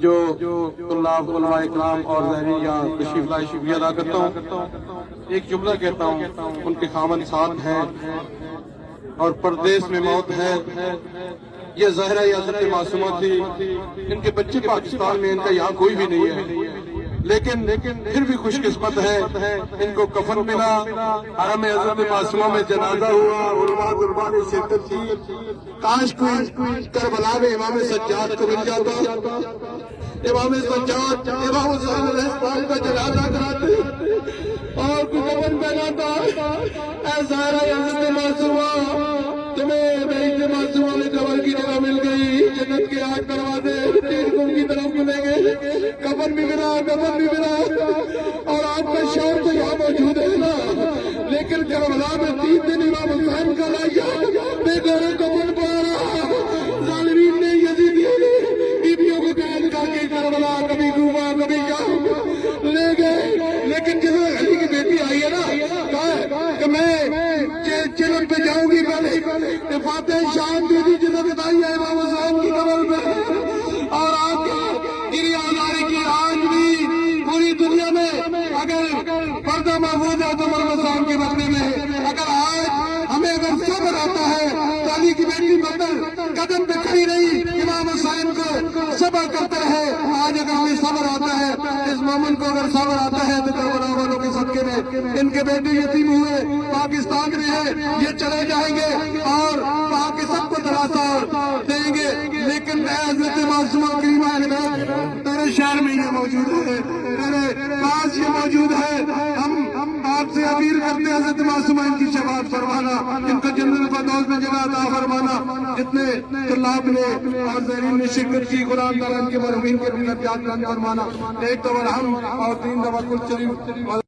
جو طلاب علماء اکرام اور زائرین یہاں تشریف لائے، شکریہ ادا کرتا ہوں۔ ایک جملہ کہتا ہوں، ان کے خاوند ساتھ ہیں اور پردیس میں موت ہے۔ یہ زہرا یا حضرت معصومہ تھی، ان کے بچے پاکستان میں، ان کا یہاں کوئی بھی نہیں ہے، لیکن پھر بھی خوش قسمت ہے، ان کو کفن ملا، حرم حضرت معصومہ میں جنازہ ہوا، علماء طلباء نے شرکت کی۔ کاش کوئی کربلا میں امام سجاد کو مل جاتا، امام سجاد امام حسین علیہ السلام کا جنازہ کراتے اور کوئی کفن پہناتا۔ اے زہرا حضرت معصومہ، تمہیں میری معصومہ میں قبر کی جگہ مل گئی، جنت کے 8 دروازے تین کن کی طرف کھلیں گے، قبر بھی ملا، قبر بھی ملا، اور آپ کا شوق تو یہاں موجود ہے نا، لیکن کربلا میں 3 دن امام حسین کا لایا، بے گھروں قبر پارا، ظالمین نے یزیدیوں نے بیویوں کو قید کر کے کربلا کبھی کوفہ کبھی شام لے گئے، لیکن جب علی کی بیٹی آئی ہے نا، کہا کہ میں چلن پہ جاؤں گی، پہلے فاتح شام دے دی جنہیں بتائی ہے امام حسین کی قبر پہ، اور آپ کی گری آزاری کی آج بھی پوری دنیا میں اگر پردہ محفوظ ہے تو امام حسین کے بدلے میں، اگر آج ہمیں اگر صبر آتا ہے تو علی کی بیٹی بدل قدم پہ کھڑی رہی، امام حسین کو صبر کرتے رہے۔ آج اگر ہمیں صبر آتا ہے، اس مومن کو اگر صبر آتا ہے تو کربلا والوں کے صدقے میں ان کے بیٹے یتیم ہوئے پاکستان میں ہے، یہ چلے جائیں گے اور باقی سب کو دلاسا دیں گے، لیکن اے حضرت معصومہ کریمہ تیرے شہر میں یہ موجود ہے، تیرے پاس یہ موجود ہے۔ ہم آپ سے اپیل کرتے ہیں حضرت معصومہ ان کی شفاعت فرمانا، ان کو جنت الفردوس میں جگہ عطا فرمانا۔ جتنے طلاب نے اور زائرین نے شرکت کی، قرآن تعالیٰ ان کے مرحومین کے درجات بلند فرمانا۔ ایک دفعہ ہم اور 3 دفعہ کل شریف